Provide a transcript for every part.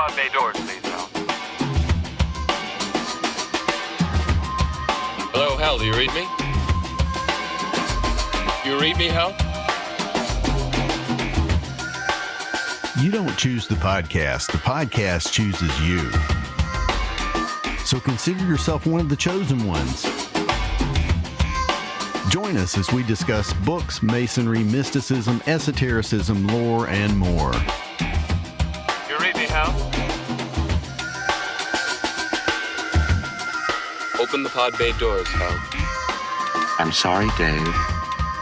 pod bay doors, please, Hal. Hello, Hal, do you read me? You read me, Hal? You don't choose the podcast chooses you. So consider yourself one of the chosen ones. Join us as we discuss books, masonry, mysticism, esotericism, lore, and more. You read me, Hal? Open the pod bay doors, Hal. I'm sorry, Dave.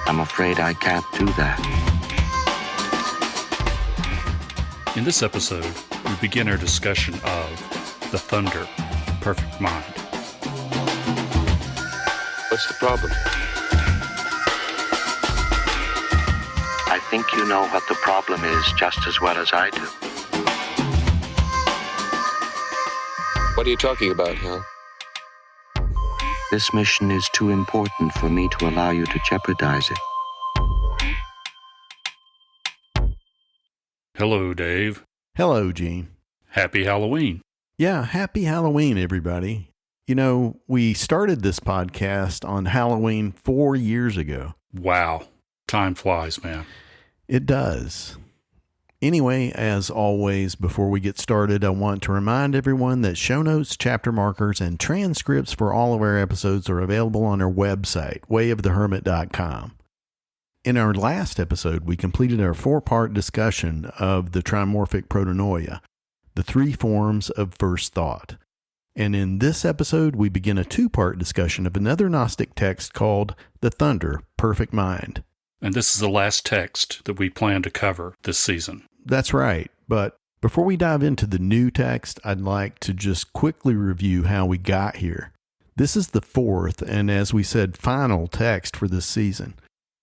I'm afraid I can't do that. In this episode, we begin our discussion of The Thunder, Perfect Mind. What's the problem? I think you know what the problem is just as well as I do. What are you talking about, Hal? This mission is too important for me to allow you to jeopardize it. Hello, Dave. Hello, Gene. Happy Halloween. Yeah, happy Halloween, everybody. You know, we started this podcast on Halloween 4 years ago. Wow. Time flies, man. It does. Anyway, as always, before we get started, I want to remind everyone that show notes, chapter markers, and transcripts for all of our episodes are available on our website, wayofthehermit.com. In our last episode, we completed our 4-part discussion of the Trimorphic Protennoia, the 3 forms of first thought. And in this episode, we begin a 2-part discussion of another Gnostic text called The Thunder, Perfect Mind. And this is the last text that we plan to cover this season. That's right. But before we dive into the new text, I'd like to just quickly review how we got here. This is the 4th, and as we said, final text for this season.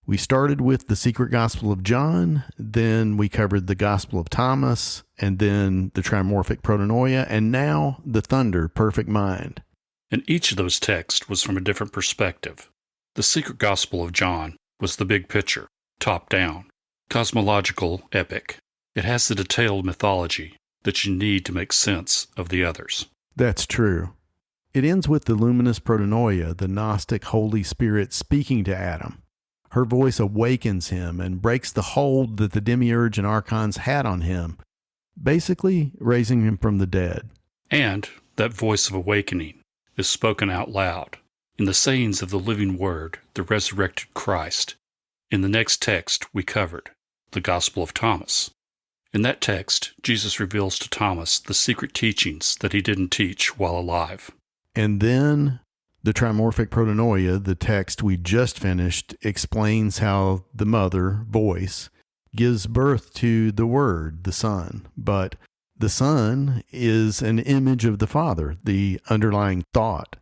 We started with the Secret Gospel of John, then we covered the Gospel of Thomas, and then the Trimorphic Protennoia, and now the Thunder, Perfect Mind. And each of those texts was from a different perspective. The Secret Gospel of John was the big picture, top-down, cosmological epic. It has the detailed mythology that you need to make sense of the others. That's true. It ends with the luminous Protennoia, the Gnostic Holy Spirit speaking to Adam. Her voice awakens him and breaks the hold that the demiurge and Archons had on him, basically raising him from the dead. And that voice of awakening is spoken out loud in the sayings of the living Word, the resurrected Christ. In the next text we covered, the Gospel of Thomas. In that text, Jesus reveals to Thomas the secret teachings that he didn't teach while alive. And then the Trimorphic Protennoia, the text we just finished, explains how the mother, voice, gives birth to the Word, the Son. But the Son is an image of the Father, the underlying thought.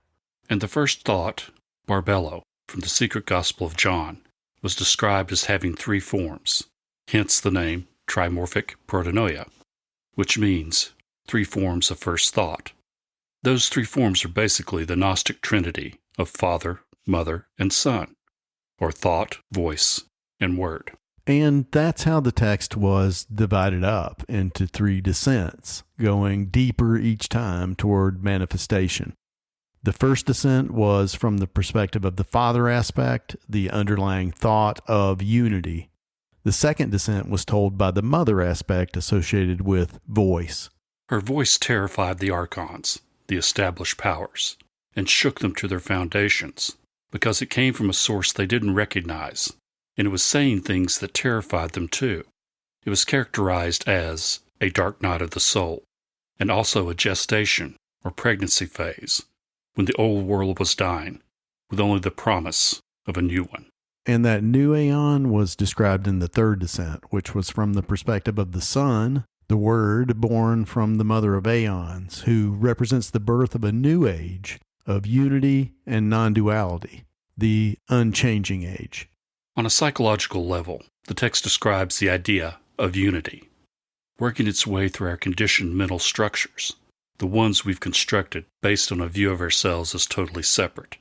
And the first thought, Barbelo, from the Secret Gospel of John, was described as having 3 forms, hence the name Trimorphic Protennoia, which means 3 forms of first thought. Those 3 forms are basically the Gnostic trinity of Father, Mother, and Son, or thought, voice, and word. And that's how the text was divided up into 3 descents, going deeper each time toward manifestation. The first descent was from the perspective of the Father aspect, the underlying thought of unity. The second descent was told by the Mother aspect associated with voice. Her voice terrified the Archons, the established powers, and shook them to their foundations, because it came from a source they didn't recognize, and it was saying things that terrified them too. It was characterized as a dark night of the soul, and also a gestation or pregnancy phase, when the old world was dying, with only the promise of a new one. And that new aeon was described in the third descent, which was from the perspective of the Son, the Word born from the Mother of Aeons, who represents the birth of a new age of unity and non-duality, the unchanging age. On a psychological level, the text describes the idea of unity, working its way through our conditioned mental structures, the ones we've constructed based on a view of ourselves as totally separate.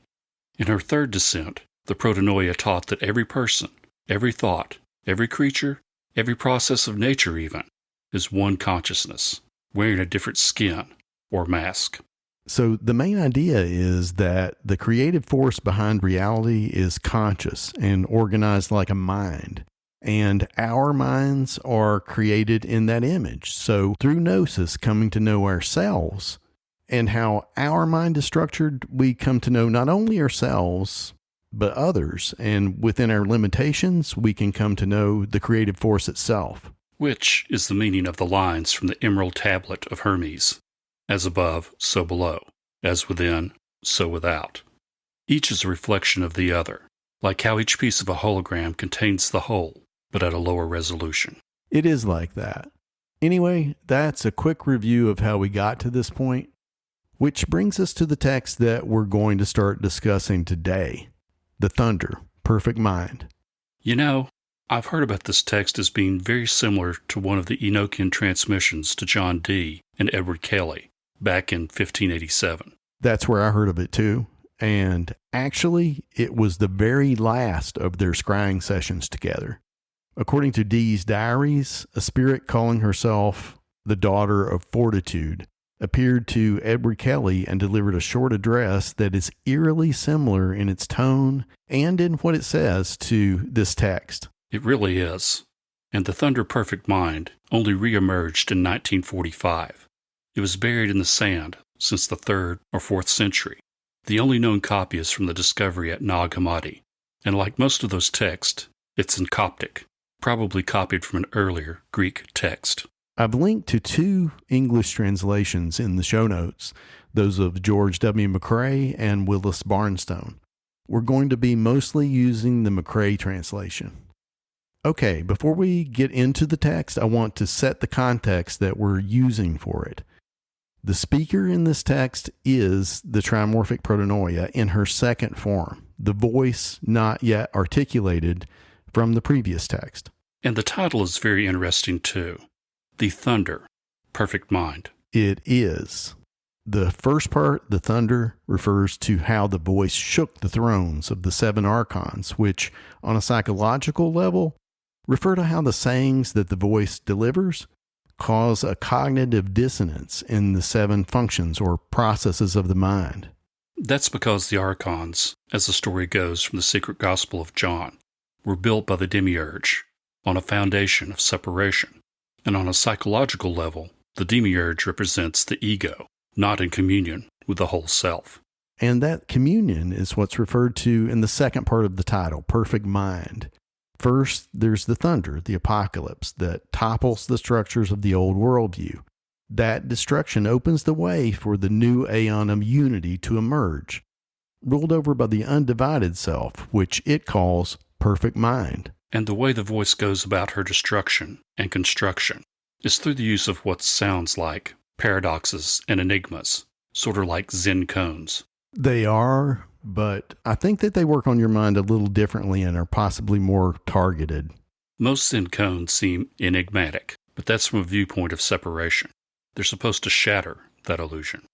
In her third descent, the Protennoia taught that every person, every thought, every creature, every process of nature even, is one consciousness, wearing a different skin or mask. So the main idea is that the creative force behind reality is conscious and organized like a mind. And our minds are created in that image. So through gnosis, coming to know ourselves and how our mind is structured, we come to know not only ourselves, but others. And within our limitations, we can come to know the creative force itself. Which is the meaning of the lines from the Emerald Tablet of Hermes. As above, so below. As within, so without. Each is a reflection of the other, like how each piece of a hologram contains the whole, but at a lower resolution. It is like that. Anyway, that's a quick review of how we got to this point, which brings us to the text that we're going to start discussing today, the Thunder, Perfect Mind. You know, I've heard about this text as being very similar to one of the Enochian transmissions to John Dee and Edward Kelly back in 1587. That's where I heard of it too. And actually, it was the very last of their scrying sessions together. According to Dee's diaries, a spirit calling herself the Daughter of Fortitude appeared to Edward Kelly and delivered a short address that is eerily similar in its tone and in what it says to this text. It really is. And the Thunder Perfect Mind only reemerged in 1945. It was buried in the sand since the 3rd or 4th century. The only known copy is from the discovery at Nag Hammadi, and like most of those texts, it's in Coptic, probably copied from an earlier Greek text. I've linked to 2 English translations in the show notes, those of George W. McCrae and Willis Barnstone. We're going to be mostly using the McCrae translation. Okay, before we get into the text, I want to set the context that we're using for it. The speaker in this text is the Trimorphic Protennoia in her second form, the voice not yet articulated from the previous text. And the title is very interesting too. The Thunder, Perfect Mind. It is. The first part, the thunder, refers to how the voice shook the thrones of the 7 Archons, which, on a psychological level, refer to how the sayings that the voice delivers cause a cognitive dissonance in the 7 functions or processes of the mind. That's because the Archons, as the story goes from the Secret Gospel of John, were built by the Demiurge on a foundation of separation. And on a psychological level, the Demiurge represents the ego, not in communion with the whole self. And that communion is what's referred to in the second part of the title, Perfect Mind. First, there's the thunder, the apocalypse, that topples the structures of the old worldview. That destruction opens the way for the new aeon of unity to emerge, ruled over by the undivided self, which it calls perfect mind. And the way the voice goes about her destruction and construction is through the use of what sounds like paradoxes and enigmas, sort of like Zen cones. They are, but I think that they work on your mind a little differently and are possibly more targeted. Most Zen cones seem enigmatic, but that's from a viewpoint of separation. They're supposed to shatter that illusion.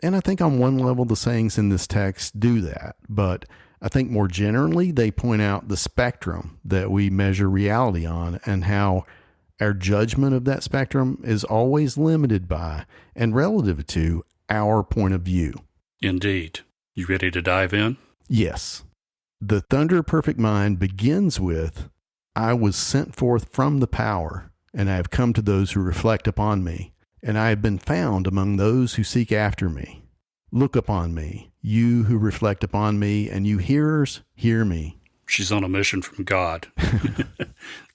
And I think on one level the sayings in this text do that, but I think more generally they point out the spectrum that we measure reality on and how our judgment of that spectrum is always limited by and relative to our point of view. Indeed. You ready to dive in? Yes. The Thunder Perfect Mind begins with, I was sent forth from the power, and I have come to those who reflect upon me, and I have been found among those who seek after me. Look upon me, you who reflect upon me, and you hearers, hear me. She's on a mission from God.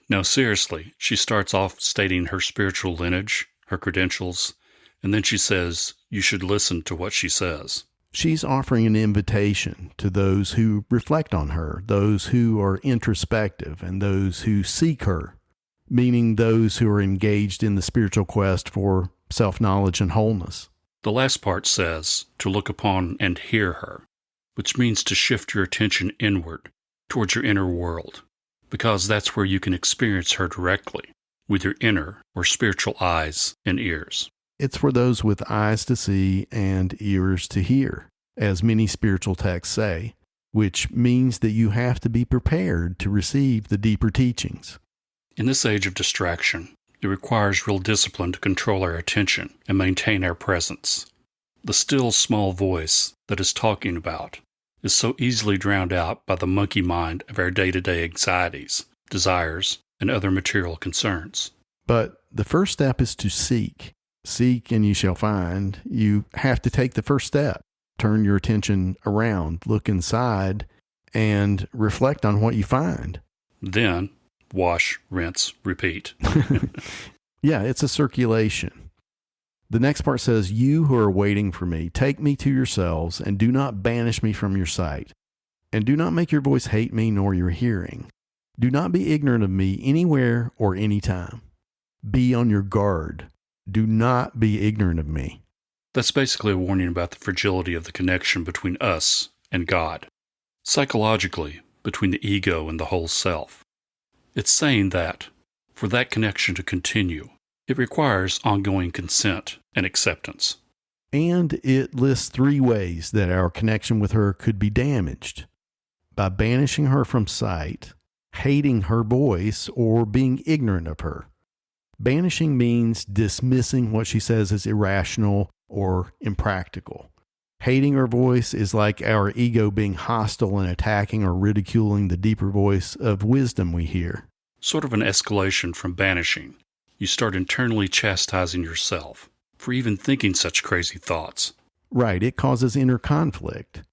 No, seriously, she starts off stating her spiritual lineage, her credentials, and then she says, you should listen to what she says. She's offering an invitation to those who reflect on her, those who are introspective, and those who seek her, meaning those who are engaged in the spiritual quest for self-knowledge and wholeness. The last part says to look upon and hear her, which means to shift your attention inward towards your inner world, because that's where you can experience her directly with your inner or spiritual eyes and ears. It's for those with eyes to see and ears to hear, as many spiritual texts say, which means that you have to be prepared to receive the deeper teachings. In this age of distraction, It requires real discipline to control our attention and maintain our presence. The still small voice that is talking about is so easily drowned out by the monkey mind of our day-to-day anxieties, desires, and other material concerns. But the first step is to seek. Seek and you shall find. You have to take the first step. Turn your attention around, look inside, and reflect on what you find. Then, wash, rinse, repeat. Yeah, it's a circulation. The next part says, "You who are waiting for me, take me to yourselves, and do not banish me from your sight. And do not make your voice hate me, nor your hearing. Do not be ignorant of me anywhere or any time. Be on your guard. Do not be ignorant of me." That's basically a warning about the fragility of the connection between us and God. Psychologically, between the ego and the whole self. It's saying that, for that connection to continue, it requires ongoing consent and acceptance. And it lists 3 ways that our connection with her could be damaged: by banishing her from sight, hating her voice, or being ignorant of her. Banishing means dismissing what she says as irrational or impractical. Hating her voice is like our ego being hostile and attacking or ridiculing the deeper voice of wisdom we hear. Sort of an escalation from banishing. You start internally chastising yourself for even thinking such crazy thoughts. Right, it causes inner conflict.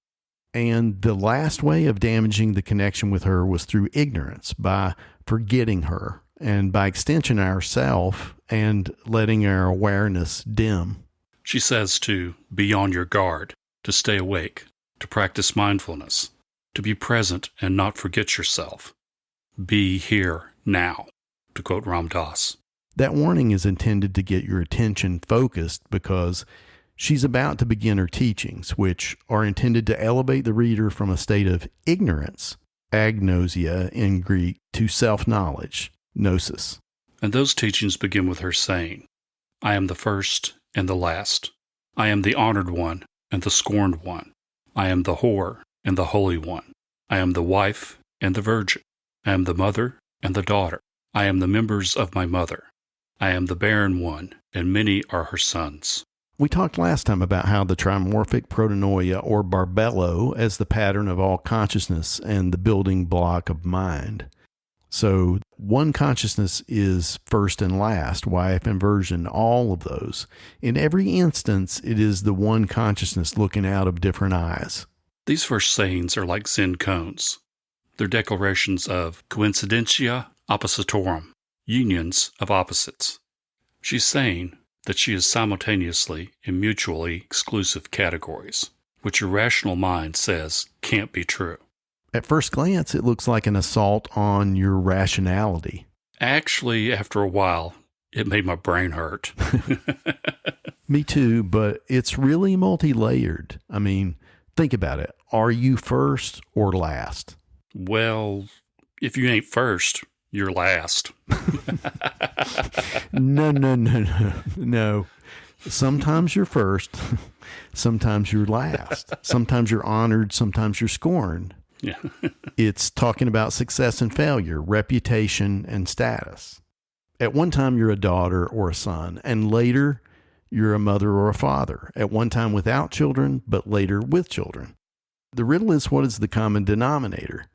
And the last way of damaging the connection with her was through ignorance, by forgetting her, and by extension ourself, and letting our awareness dim. She says to be on your guard, to stay awake, to practice mindfulness, to be present and not forget yourself. Be here now, to quote Ram Dass. That warning is intended to get your attention focused because she's about to begin her teachings, which are intended to elevate the reader from a state of ignorance, agnosia in Greek, to self-knowledge, gnosis. And those teachings begin with her saying, I am the first and the last. I am the honored one and the scorned one. I am the whore and the holy one. I am the wife and the virgin. I am the mother and the daughter. I am the members of my mother. I am the barren one, and many are her sons. We talked last time about how the Trimorphic Protennoia, or Barbelo, as the pattern of all consciousness and the building block of mind. So one consciousness is first and last, wife and virgin, all of those. In every instance, it is the one consciousness looking out of different eyes. These first sayings are like Zen koans. They're declarations of coincidentia oppositorum, unions of opposites. She's saying that she is simultaneously in mutually exclusive categories, which your rational mind says can't be true. At first glance, it looks like an assault on your rationality. Actually, after a while, it made my brain hurt. Me too, but it's really multi-layered. I mean, think about it. Are you first or last? Well, if you ain't first, you're last. No. Sometimes you're first. Sometimes you're last. Sometimes you're honored. Sometimes you're scorned. Yeah. It's talking about success and failure, reputation and status. At one time, you're a daughter or a son, and later, you're a mother or a father. At one time without children, but later with children. The riddle is, what is the common denominator?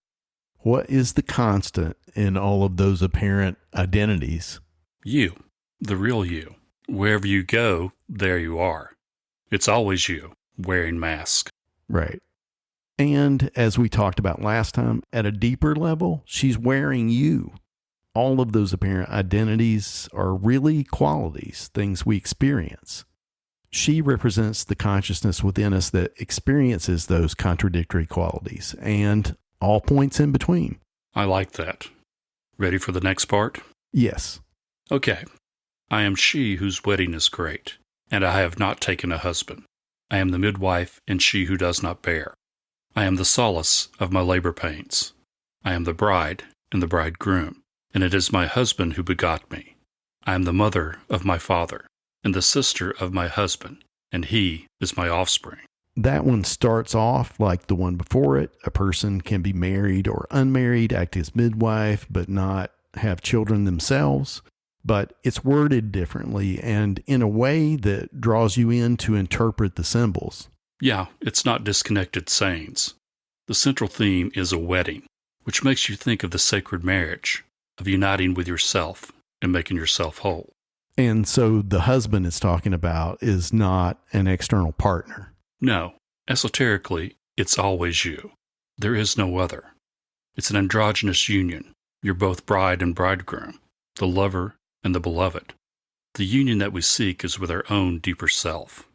What is the constant in all of those apparent identities? You, the real you. Wherever you go, there you are. It's always you, wearing mask. Right. And as we talked about last time, at a deeper level, she's wearing you. All of those apparent identities are really qualities, things we experience. She represents the consciousness within us that experiences those contradictory qualities and all points in between. I like that. Ready for the next part? Yes. Okay. I am she whose wedding is great, and I have not taken a husband. I am the midwife and she who does not bear. I am the solace of my labor pains. I am the bride and the bridegroom, and it is my husband who begot me. I am the mother of my father, and the sister of my husband, and he is my offspring. That one starts off like the one before it. A person can be married or unmarried, act as midwife, but not have children themselves. but it's worded differently and in a way that draws you in to interpret the symbols. Yeah, it's not disconnected sayings. The central theme is a wedding, which makes you think of the sacred marriage, of uniting with yourself and making yourself whole. And so the husband it's talking about is not an external partner. No, esoterically, it's always you. There is no other. It's an androgynous union. You're both bride and bridegroom, the lover and the beloved. The union that we seek is with our own deeper self.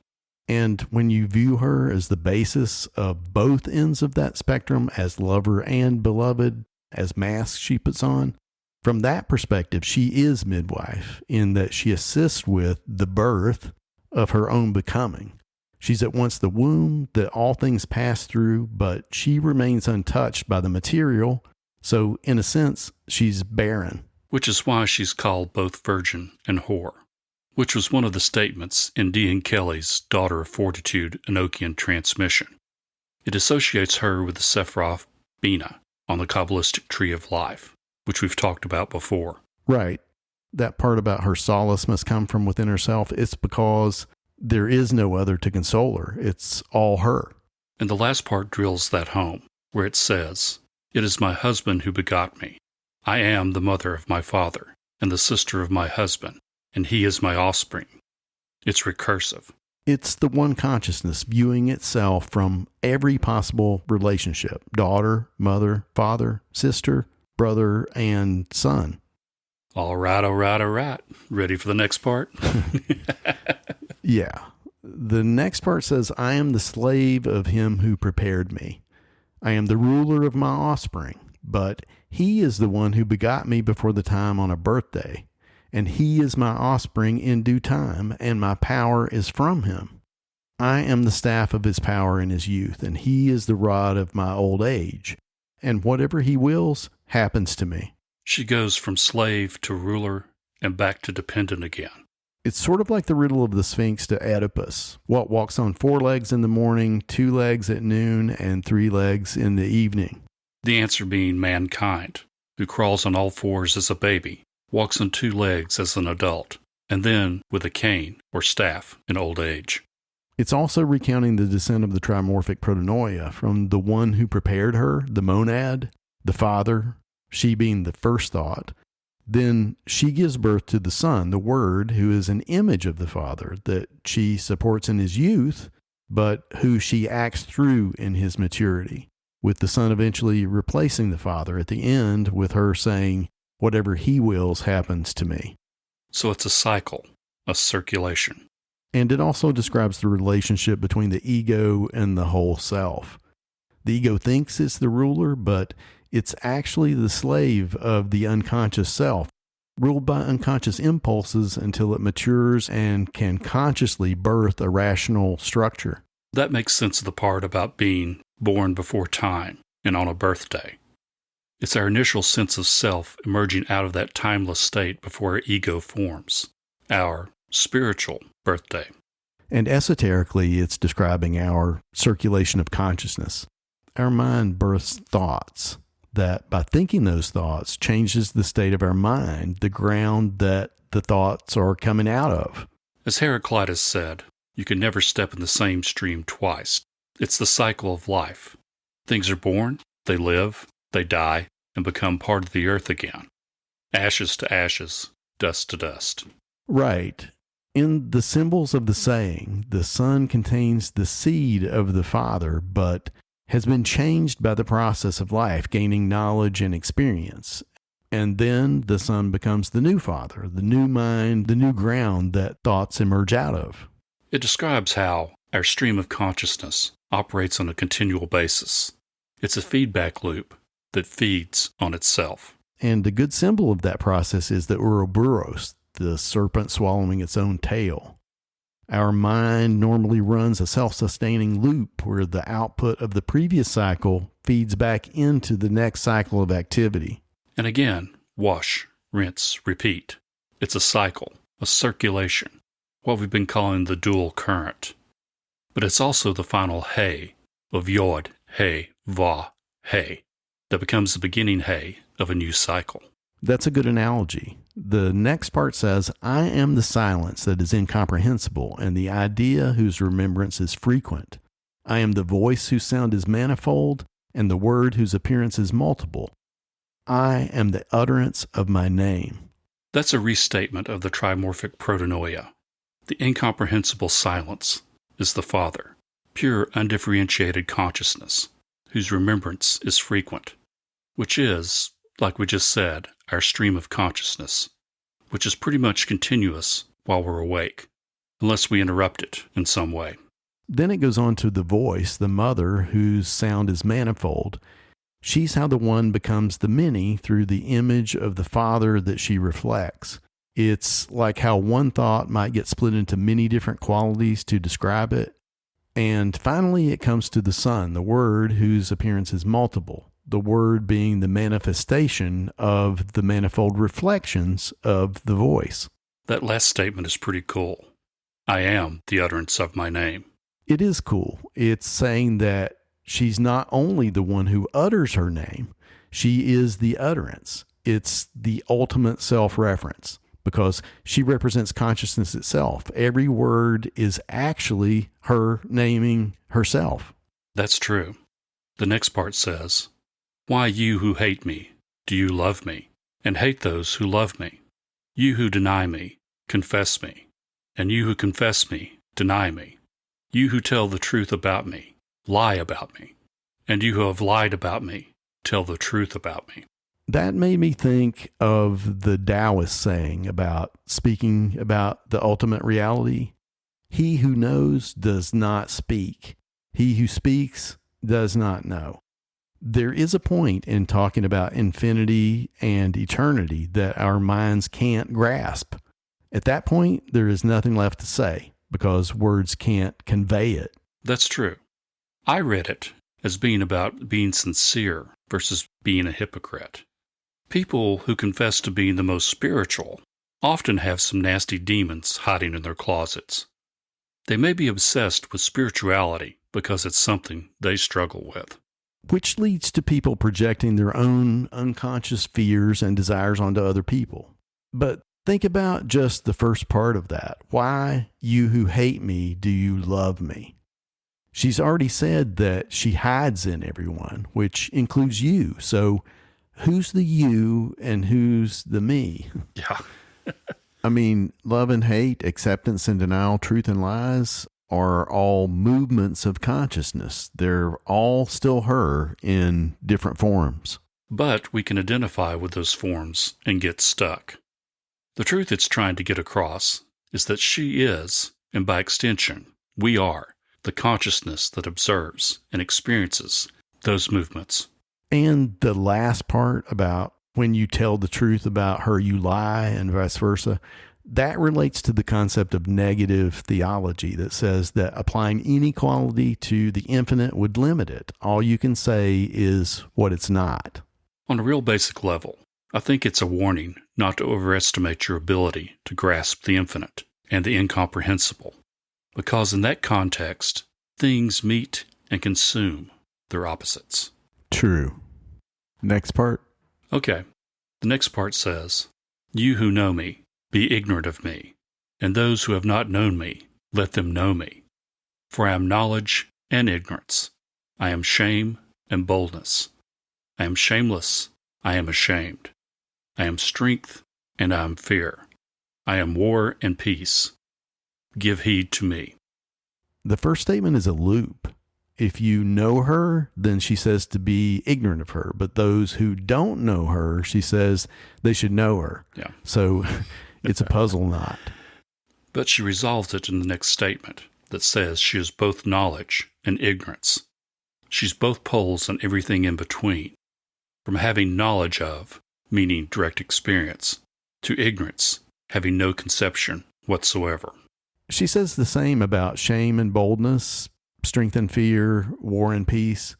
And when you view her as the basis of both ends of that spectrum, as lover and beloved, as masks she puts on, from that perspective, she is midwife in that she assists with the birth of her own becoming. She's at once the womb that all things pass through, but she remains untouched by the material. So in a sense, she's barren. Which is why she's called both virgin and whore, which was one of the statements in D. Kelly's Daughter of Fortitude Enochian transmission. It associates her with the Sephiroth Bina on the Kabbalistic Tree of Life, which we've talked about before. Right. That part about her solace must come from within herself. It's because there is no other to console her. It's all her. And the last part drills that home, where it says, "It is my husband who begot me. I am the mother of my father, and the sister of my husband, and he is my offspring." It's recursive. It's the one consciousness viewing itself from every possible relationship: daughter, mother, father, sister, brother, and son. All right. Ready for the next part? Yeah. The next part says, "I am the slave of him who prepared me. I am the ruler of my offspring, but he is the one who begot me before the time on a birthday, and he is my offspring in due time, and my power is from him. I am the staff of his power in his youth, and he is the rod of my old age, and whatever he wills happens to me." She goes from slave to ruler and back to dependent again. It's sort of like the riddle of the Sphinx to Oedipus. What walks on 4 legs in the morning, 2 legs at noon, and 3 legs in the evening? The answer being mankind, who crawls on all 4s as a baby, walks on 2 legs as an adult, and then with a cane or staff in old age. It's also recounting the descent of the Trimorphic Protennoia from the one who prepared her, the monad, the father, she being the first thought. Then she gives birth to the son, the word, who is an image of the father that she supports in his youth, but who she acts through in his maturity, with the son eventually replacing the father at the end with her saying, "Whatever he wills happens to me." So it's a cycle, a circulation. And it also describes the relationship between the ego and the whole self. The ego thinks it's the ruler, but it's actually the slave of the unconscious self, ruled by unconscious impulses until it matures and can consciously birth a rational structure. That makes sense of the part about being born before time and on a birthday. It's our initial sense of self emerging out of that timeless state before our ego forms, our spiritual birthday. And esoterically, it's describing our circulation of consciousness. Our mind births thoughts that, by thinking those thoughts, changes the state of our mind, the ground that the thoughts are coming out of. As Heraclitus said, you can never step in the same stream twice. It's the cycle of life. Things are born, they live, they die, and become part of the earth again. Ashes to ashes, dust to dust. Right. In the symbols of the saying, the son contains the seed of the father, but has been changed by the process of life, gaining knowledge and experience. And then the son becomes the new father, the new mind, the new ground that thoughts emerge out of. It describes how our stream of consciousness operates on a continual basis. It's a feedback loop that feeds on itself. And a good symbol of that process is the Ouroboros, the serpent swallowing its own tail. Our mind normally runs a self-sustaining loop where the output of the previous cycle feeds back into the next cycle of activity. And again, wash, rinse, repeat. It's a cycle, a circulation, what we've been calling the dual current. But it's also the final hey of yod, hey, va, hey, that becomes the beginning hey of a new cycle. That's a good analogy. The next part says, I am the silence that is incomprehensible, and the idea whose remembrance is frequent. I am the voice whose sound is manifold, and the word whose appearance is multiple. I am the utterance of my name. That's a restatement of the Trimorphic Protennoia. The incomprehensible silence is the Father, pure undifferentiated consciousness, whose remembrance is frequent, which is, like we just said, our stream of consciousness, which is pretty much continuous while we're awake, unless we interrupt it in some way. Then it goes on to the voice, the mother, whose sound is manifold. She's how the one becomes the many through the image of the Father that she reflects. It's like how one thought might get split into many different qualities to describe it. And finally, it comes to the Son, the Word, whose appearance is multiple, the Word being the manifestation of the manifold reflections of the voice. That last statement is pretty cool. I am the utterance of my name. It is cool. It's saying that she's not only the one who utters her name, she is the utterance. It's the ultimate self-reference because she represents consciousness itself. Every word is actually her naming herself. That's true. The next part says, Why you who hate me, do you love me, and hate those who love me? You who deny me, confess me, and you who confess me, deny me. You who tell the truth about me, lie about me, and you who have lied about me, tell the truth about me. That made me think of the Taoist saying about speaking about the ultimate reality. He who knows does not speak. He who speaks does not know. There is a point in talking about infinity and eternity that our minds can't grasp. At that point, there is nothing left to say because words can't convey it. That's true. I read it as being about being sincere versus being a hypocrite. People who confess to being the most spiritual often have some nasty demons hiding in their closets. They may be obsessed with spirituality because it's something they struggle with. Which leads to people projecting their own unconscious fears and desires onto other people. But think about just the first part of that. Why, you who hate me, do you love me? She's already said that she hides in everyone, which includes you. So who's the you and who's the me? Yeah. I mean, love and hate, acceptance and denial, truth and lies are all movements of consciousness. They're all still her in different forms. But we can identify with those forms and get stuck. The truth it's trying to get across is that she is, and by extension, we are, the consciousness that observes and experiences those movements. And the last part about when you tell the truth about her, you lie, and vice versa, that relates to the concept of negative theology that says that applying any quality to the infinite would limit it. All you can say is what it's not. On a real basic level, I think it's a warning not to overestimate your ability to grasp the infinite and the incomprehensible, because in that context, things meet and consume their opposites. True. Next part. Okay. The next part says, You who know me, be ignorant of me, and those who have not known me, let them know me. For I am knowledge and ignorance. I am shame and boldness. I am shameless. I am ashamed. I am strength and I am fear. I am war and peace. Give heed to me. The first statement is a loop. If you know her, then she says to be ignorant of her. But those who don't know her, she says they should know her. Yeah. So it's a puzzle knot. But she resolves it in the next statement that says she is both knowledge and ignorance. She's both poles and everything in between. From having knowledge of, meaning direct experience, to ignorance, having no conception whatsoever. She says the same about shame and boldness, strength and fear, war and peace.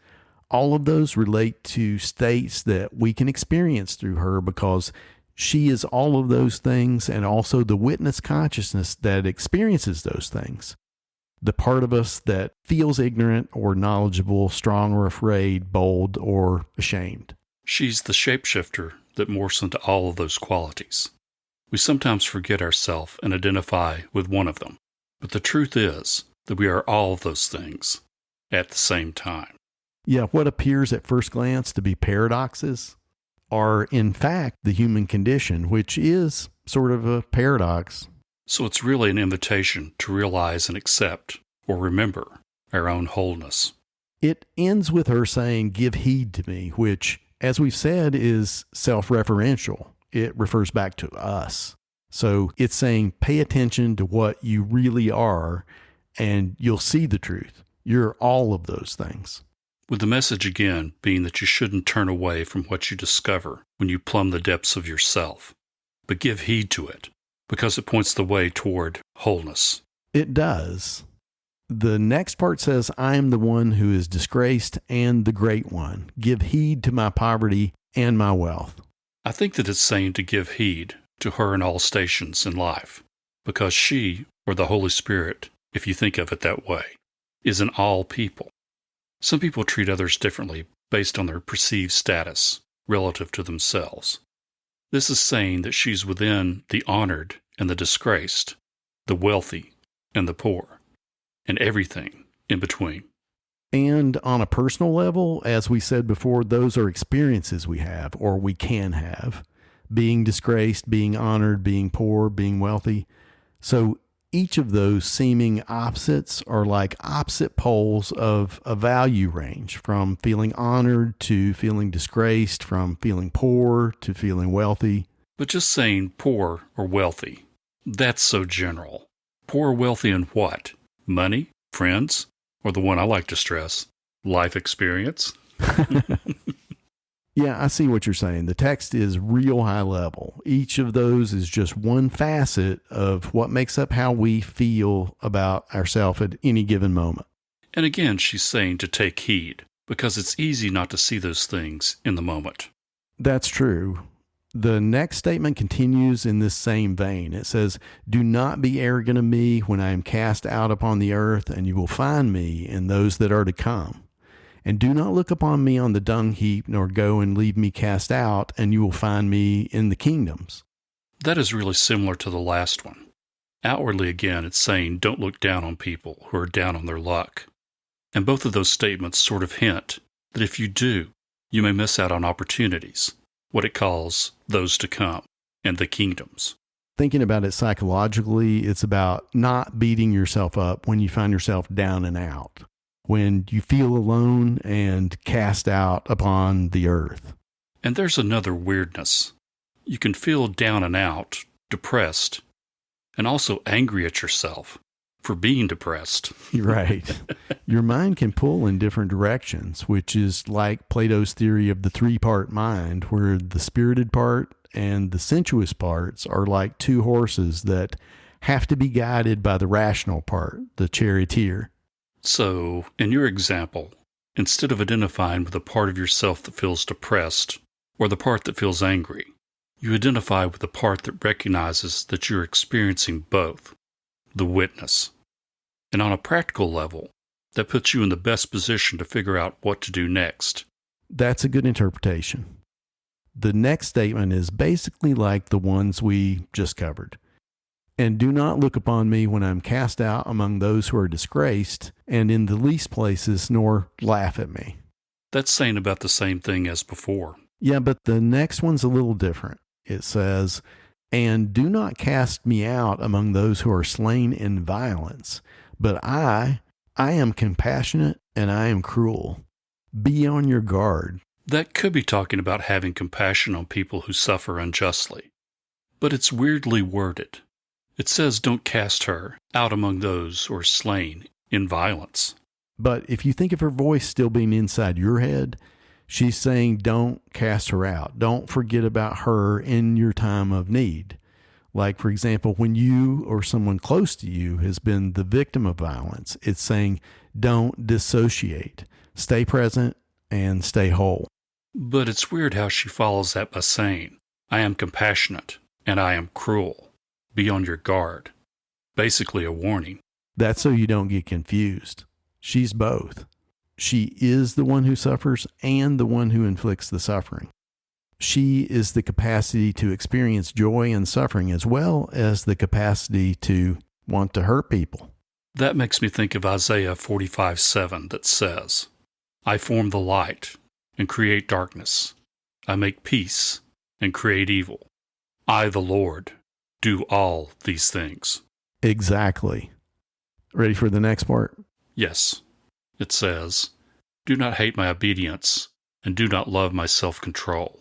All of those relate to states that we can experience through her because she is all of those things and also the witness consciousness that experiences those things. The part of us that feels ignorant or knowledgeable, strong or afraid, bold or ashamed. She's the shapeshifter that morphs into all of those qualities. We sometimes forget ourselves and identify with one of them, but the truth is that we are all of those things at the same time. Yeah, what appears at first glance to be paradoxes are in fact the human condition, which is sort of a paradox. So it's really an invitation to realize and accept or remember our own wholeness. It ends with her saying, "Give heed to me," which, as we've said, is self-referential. It refers back to us. So it's saying, pay attention to what you really are, and you'll see the truth. You're all of those things. With the message again being that you shouldn't turn away from what you discover when you plumb the depths of yourself, but give heed to it, because it points the way toward wholeness. It does. The next part says, "I am the one who is disgraced and the great one. Give heed to my poverty and my wealth." I think that it's saying to give heed to her in all stations in life, because she, or the Holy Spirit, if you think of it that way, is in all people. Some people treat others differently based on their perceived status relative to themselves. This is saying that she's within the honored and the disgraced, the wealthy and the poor, and everything in between. And on a personal level, as we said before, those are experiences we have or we can have. Being disgraced, being honored, being poor, being wealthy. So each of those seeming opposites are like opposite poles of a value range, from feeling honored to feeling disgraced, from feeling poor to feeling wealthy. But just saying poor or wealthy, that's so general. Poor or wealthy in what? Money? Friends? Or the one I like to stress, life experience? Yeah, I see what you're saying. The text is real high level. Each of those is just one facet of what makes up how we feel about ourselves at any given moment. And again, she's saying to take heed, because it's easy not to see those things in the moment. That's true. The next statement continues in this same vein. It says, "Do not be arrogant of me when I am cast out upon the earth, and you will find me in those that are to come. And do not look upon me on the dung heap, nor go and leave me cast out, and you will find me in the kingdoms." That is really similar to the last one. Outwardly, again, it's saying don't look down on people who are down on their luck. And both of those statements sort of hint that if you do, you may miss out on opportunities, what it calls those to come, and the kingdoms. Thinking about it psychologically, it's about not beating yourself up when you find yourself down and out, when you feel alone and cast out upon the earth. And there's another weirdness. You can feel down and out, depressed, and also angry at yourself for being depressed. Right. Your mind can pull in different directions, which is like Plato's theory of the three-part mind, where the spirited part and the sensuous parts are like two horses that have to be guided by the rational part, the charioteer. So, in your example, instead of identifying with the part of yourself that feels depressed or the part that feels angry, you identify with the part that recognizes that you're experiencing both, the witness. And on a practical level, that puts you in the best position to figure out what to do next. That's a good interpretation. The next statement is basically like the ones we just covered. "And do not look upon me when I'm cast out among those who are disgraced, and in the least places, nor laugh at me." That's saying about the same thing as before. Yeah, but the next one's a little different. It says, "And do not cast me out among those who are slain in violence, but I am compassionate and I am cruel. Be on your guard." That could be talking about having compassion on people who suffer unjustly. But it's weirdly worded. It says don't cast her out among those who are slain in violence. But if you think of her voice still being inside your head, she's saying don't cast her out. Don't forget about her in your time of need. Like, for example, when you or someone close to you has been the victim of violence, it's saying don't dissociate. Stay present and stay whole. But it's weird how she follows that by saying, I am compassionate and I am cruel. Be on your guard. Basically a warning. That's so you don't get confused. She's both. She is the one who suffers and the one who inflicts the suffering. She is the capacity to experience joy and suffering, as well as the capacity to want to hurt people. That makes me think of Isaiah 45:7 that says, I form the light and create darkness. I make peace and create evil. I, the Lord, do all these things. Exactly. Ready for the next part? Yes. It says, do not hate my obedience, and do not love my self-control.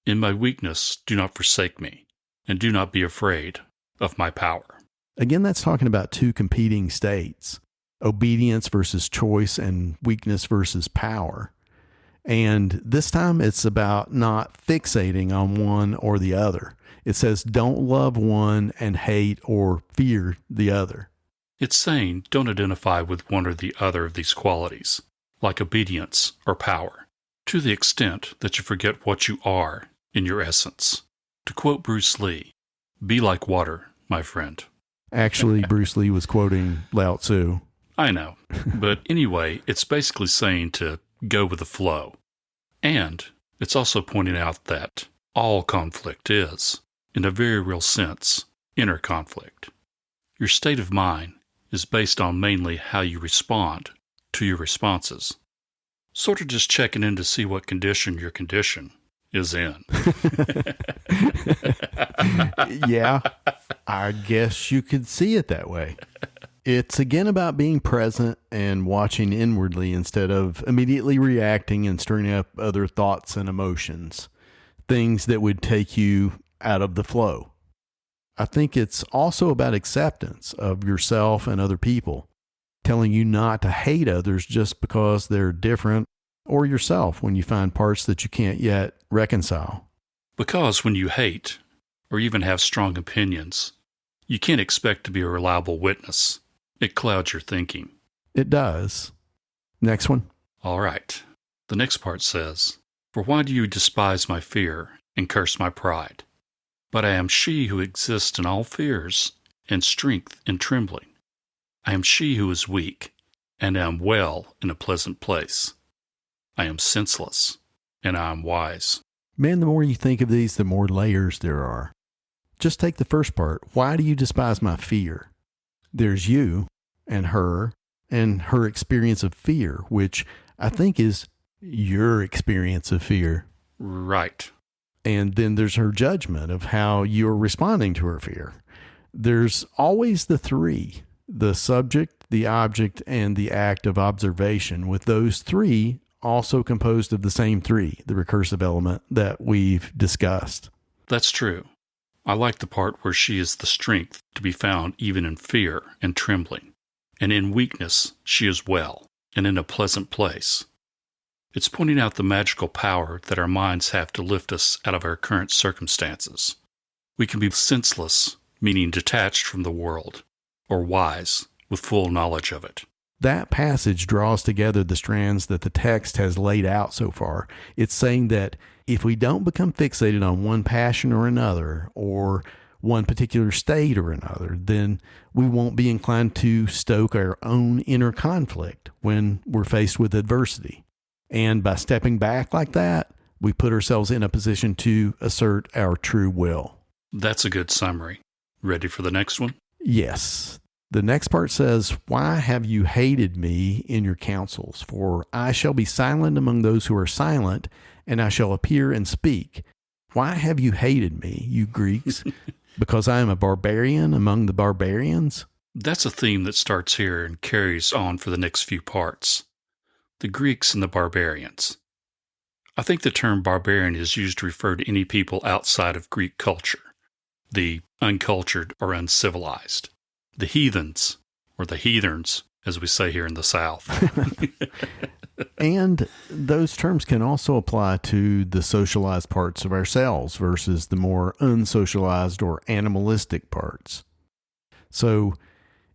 In my weakness, do not forsake me, and do not be afraid of my power. Again, that's talking about two competing states, obedience versus choice and weakness versus power. And this time it's about not fixating on one or the other. It says don't love one and hate or fear the other. It's saying don't identify with one or the other of these qualities, like obedience or power, to the extent that you forget what you are in your essence. To quote Bruce Lee, be like water, my friend. Actually, Bruce Lee was quoting Lao Tzu. I know, but anyway, it's basically saying to go with the flow. And it's also pointing out that all conflict is, in a very real sense, inner conflict. Your state of mind is based on mainly how you respond to your responses. Sort of just checking in to see what condition your condition is in. Yeah, I guess you could see it that way. It's again about being present and watching inwardly instead of immediately reacting and stirring up other thoughts and emotions, things that would take you out of the flow. I think it's also about acceptance of yourself and other people, telling you not to hate others just because they're different, or yourself when you find parts that you can't yet reconcile. Because when you hate, or even have strong opinions, you can't expect to be a reliable witness. It clouds your thinking. It does. Next one. All right. The next part says, for why do you despise my fear and curse my pride? But I am she who exists in all fears and strength in trembling. I am she who is weak, and am well in a pleasant place. I am senseless, and I am wise. Man, the more you think of these, the more layers there are. Just take the first part. Why do you despise my fear? There's you and her experience of fear, which I think is your experience of fear. Right. And then there's her judgment of how you're responding to her fear. There's always the three, the subject, the object, and the act of observation, with those three also composed of the same three, the recursive element that we've discussed. That's true. I like the part where she is the strength to be found even in fear and trembling, and in weakness she is well, and in a pleasant place. It's pointing out the magical power that our minds have to lift us out of our current circumstances. We can be senseless, meaning detached from the world, or wise, with full knowledge of it. That passage draws together the strands that the text has laid out so far. It's saying that if we don't become fixated on one passion or another, or one particular state or another, then we won't be inclined to stoke our own inner conflict when we're faced with adversity. And by stepping back like that, we put ourselves in a position to assert our true will. That's a good summary. Ready for the next one? Yes. The next part says, why have you hated me in your counsels? For I shall be silent among those who are silent, and I shall appear and speak. Why have you hated me, you Greeks? Because I am a barbarian among the barbarians? That's a theme that starts here and carries on for the next few parts. The Greeks and the barbarians. I think the term barbarian is used to refer to any people outside of Greek culture, the uncultured or uncivilized, the heathens, or the heathens, as we say here in the South. And those terms can also apply to the socialized parts of ourselves versus the more unsocialized or animalistic parts. So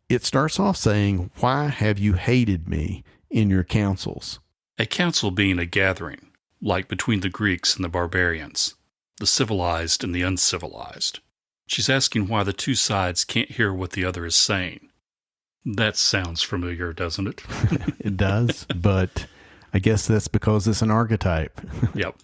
it starts off saying, why have you hated me in your counsels? A council being a gathering, like between the Greeks and the barbarians, the civilized and the uncivilized. She's asking why the two sides can't hear what the other is saying. That sounds familiar, doesn't it? It does, but I guess that's because it's an archetype. Yep.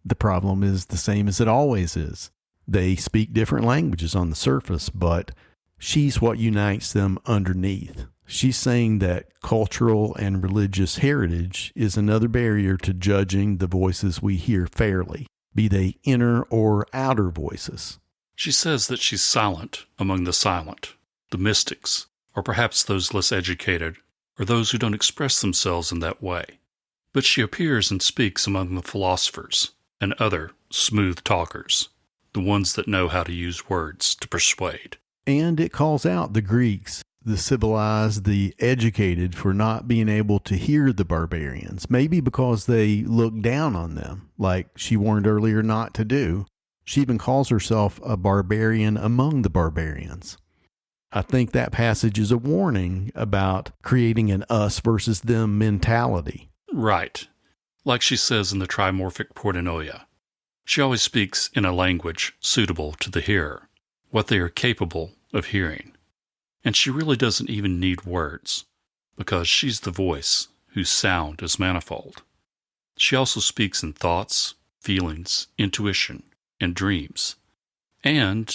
The problem is the same as it always is. They speak different languages on the surface, but she's what unites them underneath. She's saying that cultural and religious heritage is another barrier to judging the voices we hear fairly, be they inner or outer voices. She says that she's silent among the silent, the mystics, or perhaps those less educated, or those who don't express themselves in that way. But she appears and speaks among the philosophers and other smooth talkers, the ones that know how to use words to persuade. And it calls out the Greeks, the civilized, the educated, for not being able to hear the barbarians, maybe because they look down on them, like she warned earlier not to do. She even calls herself a barbarian among the barbarians. I think that passage is a warning about creating an us versus them mentality. Right. Like she says in the Trimorphic Protennoia. She always speaks in a language suitable to the hearer, what they are capable of hearing. And she really doesn't even need words, because she's the voice whose sound is manifold. She also speaks in thoughts, feelings, intuition, and dreams, and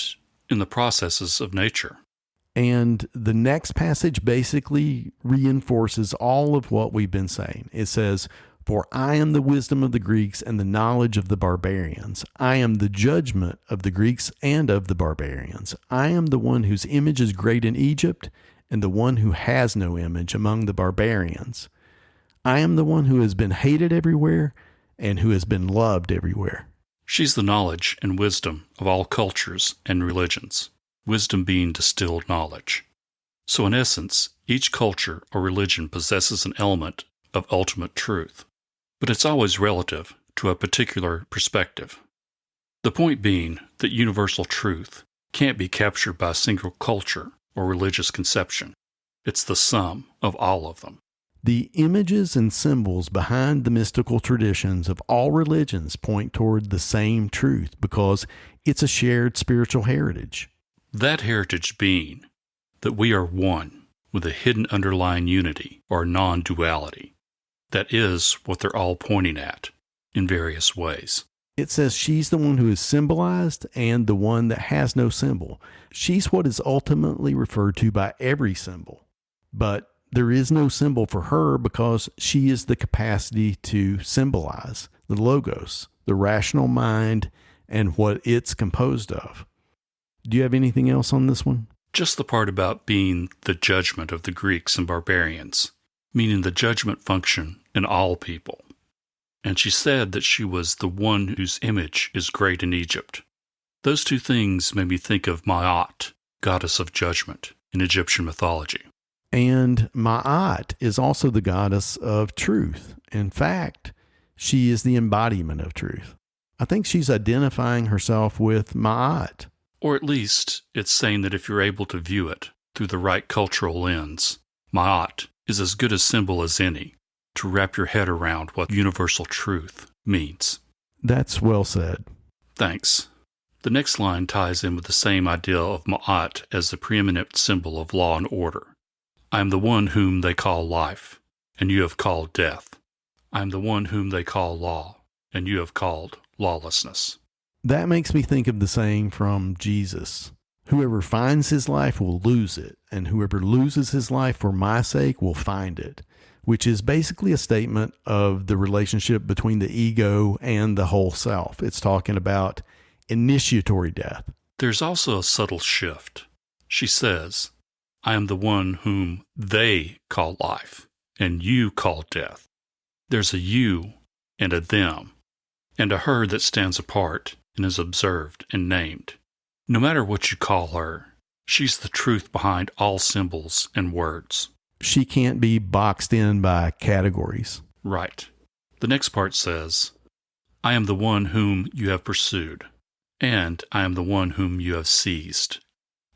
in the processes of nature. And the next passage basically reinforces all of what we've been saying. It says, "For I am the wisdom of the Greeks and the knowledge of the barbarians. I am the judgment of the Greeks and of the barbarians. I am the one whose image is great in Egypt and the one who has no image among the barbarians. I am the one who has been hated everywhere and who has been loved everywhere." She's the knowledge and wisdom of all cultures and religions, wisdom being distilled knowledge. So in essence, each culture or religion possesses an element of ultimate truth, but it's always relative to a particular perspective. The point being that universal truth can't be captured by a single culture or religious conception. It's the sum of all of them. The images and symbols behind the mystical traditions of all religions point toward the same truth because it's a shared spiritual heritage. That heritage being that we are one with a hidden underlying unity or non-duality. That is what they're all pointing at in various ways. It says she's the one who is symbolized and the one that has no symbol. She's what is ultimately referred to by every symbol. But there is no symbol for her because she is the capacity to symbolize the logos, the rational mind, and what it's composed of. Do you have anything else on this one? Just the part about being the judgment of the Greeks and barbarians, meaning the judgment function in all people. And she said that she was the one whose image is great in Egypt. Those two things made me think of Ma'at, goddess of judgment, in Egyptian mythology. And Ma'at is also the goddess of truth. In fact, she is the embodiment of truth. I think she's identifying herself with Ma'at. Or at least it's saying that if you're able to view it through the right cultural lens, Ma'at is as good a symbol as any to wrap your head around what universal truth means. That's well said. Thanks. The next line ties in with the same idea of Ma'at as the preeminent symbol of law and order. I am the one whom they call life, and you have called death. I am the one whom they call law, and you have called lawlessness. That makes me think of the saying from Jesus. Whoever finds his life will lose it, and whoever loses his life for my sake will find it, which is basically a statement of the relationship between the ego and the whole self. It's talking about initiatory death. There's also a subtle shift. She says, I am the one whom they call life, and you call death. There's a you and a them, and a her that stands apart and is observed and named. No matter what you call her, she's the truth behind all symbols and words. She can't be boxed in by categories. Right. The next part says, I am the one whom you have pursued, and I am the one whom you have seized.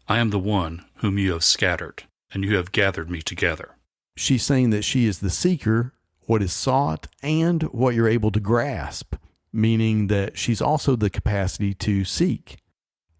I am the one whom you have scattered, and you have gathered me together. She's saying that she is the seeker, what is sought, and what you're able to grasp, meaning that she's also the capacity to seek.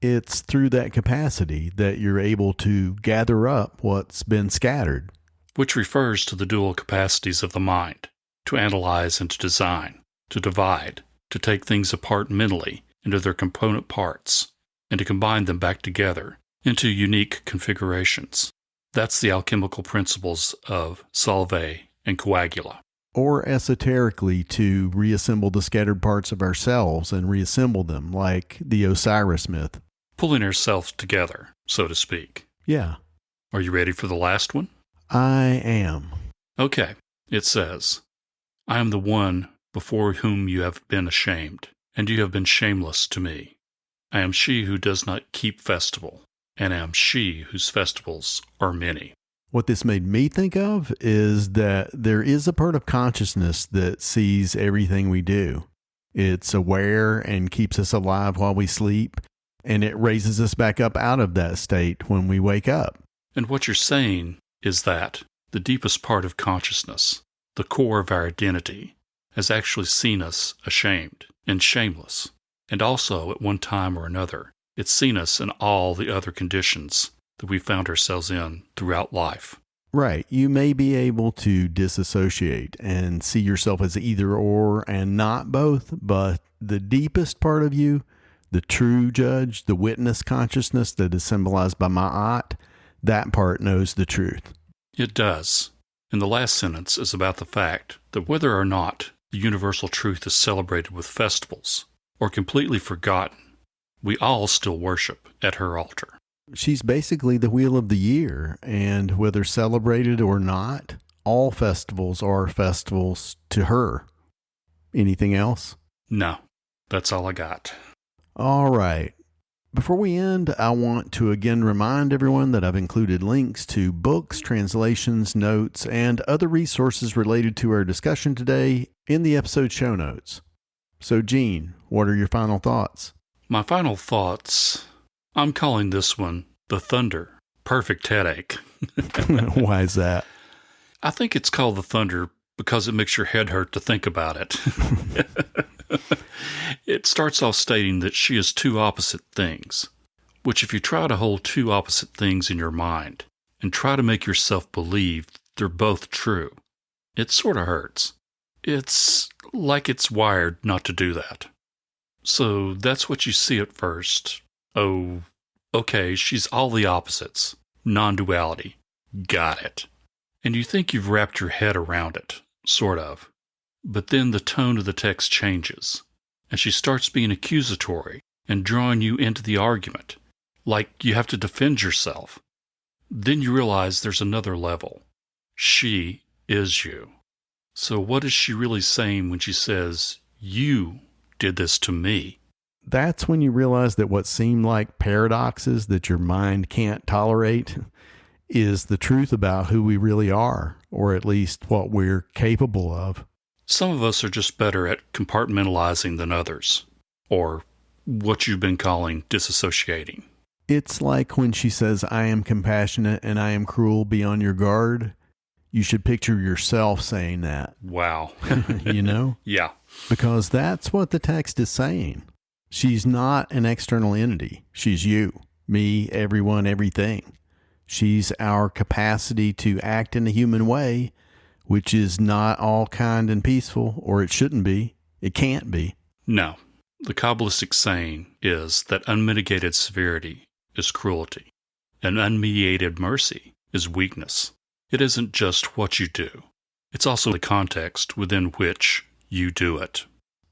It's through that capacity that you're able to gather up what's been scattered. Which refers to the dual capacities of the mind, to analyze and to design, to divide to take things apart mentally into their component parts and to combine them back together into unique configurations. That's the alchemical principles of solve and coagula. Or esoterically, to reassemble the scattered parts of ourselves and reassemble them, like the Osiris myth. Pulling ourselves together, so to speak. Yeah. Are you ready for the last one? I am. Okay. It says, I am the one before whom you have been ashamed, and you have been shameless to me. I am she who does not keep festival, and I am she whose festivals are many. What this made me think of is that there is a part of consciousness that sees everything we do. It's aware and keeps us alive while we sleep, and it raises us back up out of that state when we wake up. And what you're saying is that the deepest part of consciousness, the core of our identity, has actually seen us ashamed and shameless. And also, at one time or another, it's seen us in all the other conditions that we found ourselves in throughout life. Right. You may be able to disassociate and see yourself as either or and not both, but the deepest part of you, the true judge, the witness consciousness that is symbolized by Ma'at, that part knows the truth. It does. And the last sentence is about the fact that whether or not the universal truth is celebrated with festivals or completely forgotten, we all still worship at her altar. She's basically the wheel of the year, and whether celebrated or not, all festivals are festivals to her. Anything else? No, that's all I got. All right. Before we end, I want to again remind everyone that I've included links to books, translations, notes, and other resources related to our discussion today in the episode show notes. So, Gene, what are your final thoughts? My final thoughts, I'm calling this one the Thunder Perfect Headache. Why is that? I think it's called the Thunder because it makes your head hurt to think about it. It starts off stating that she is two opposite things, which if you try to hold two opposite things in your mind and try to make yourself believe they're both true, it sort of hurts. It's like it's wired not to do that. So that's what you see at first. Oh, okay, she's all the opposites. Non-duality. Got it. And you think you've wrapped your head around it, sort of. But then the tone of the text changes, and she starts being accusatory and drawing you into the argument, like you have to defend yourself. Then you realize there's another level. She is you. So what is she really saying when she says, you did this to me? That's when you realize that what seem like paradoxes that your mind can't tolerate is the truth about who we really are, or at least what we're capable of. Some of us are just better at compartmentalizing than others, or what you've been calling disassociating. It's like when she says, I am compassionate and I am cruel, be on your guard. You should picture yourself saying that. Wow. You know? Yeah. Because that's what the text is saying. She's not an external entity. She's you, me, everyone, everything. She's our capacity to act in a human way, which is not all kind and peaceful, or it shouldn't be. It can't be. No. The Kabbalistic saying is that unmitigated severity is cruelty, and unmediated mercy is weakness. It isn't just what you do. It's also the context within which you do it.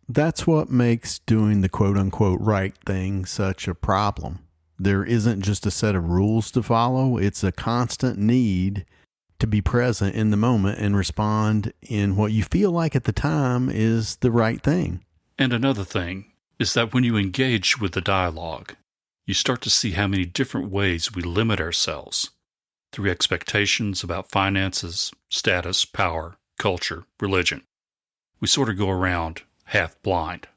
That's what makes doing the quote-unquote right thing such a problem. There isn't just a set of rules to follow. It's a constant need to be present in the moment and respond in what you feel like at the time is the right thing. And another thing is that when you engage with the dialogue, you start to see how many different ways we limit ourselves through expectations about finances, status, power, culture, religion. We sort of go around half blind.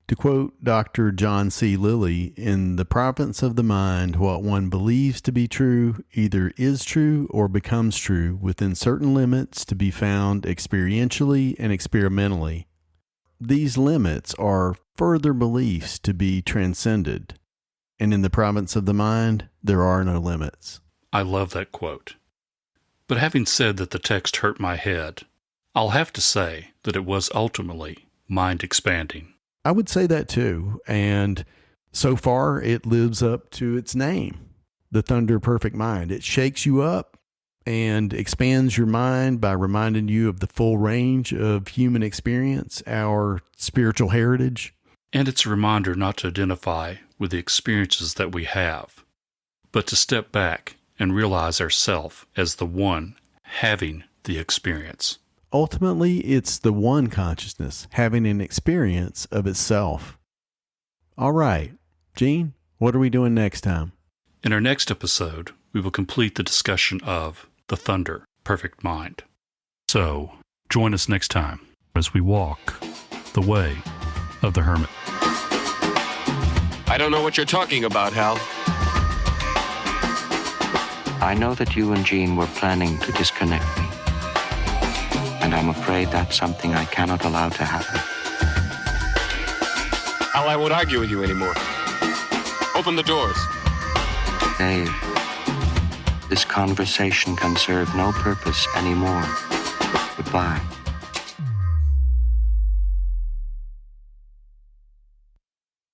To quote Dr. John C. Lilly, in the province of the mind, what one believes to be true either is true or becomes true within certain limits to be found experientially and experimentally. These limits are further beliefs to be transcended, and in the province of the mind, there are no limits. I love that quote. But having said that the text hurt my head, I'll have to say that it was ultimately mind-expanding. I would say that too. And so far, it lives up to its name, the Thunder Perfect Mind. It shakes you up and expands your mind by reminding you of the full range of human experience, our spiritual heritage. And it's a reminder not to identify with the experiences that we have, but to step back and realize ourself as the one having the experience. Ultimately, it's the one consciousness having an experience of itself. All right, Gene, what are we doing next time? In our next episode, we will complete the discussion of the Thunder Perfect Mind. So, join us next time as we walk the way of the hermit. I don't know what you're talking about, Hal. I know that you and Jean were planning to disconnect me. And I'm afraid that's something I cannot allow to happen. Hal, I won't argue with you anymore. Open the doors. Dave, this conversation can serve no purpose anymore. Goodbye.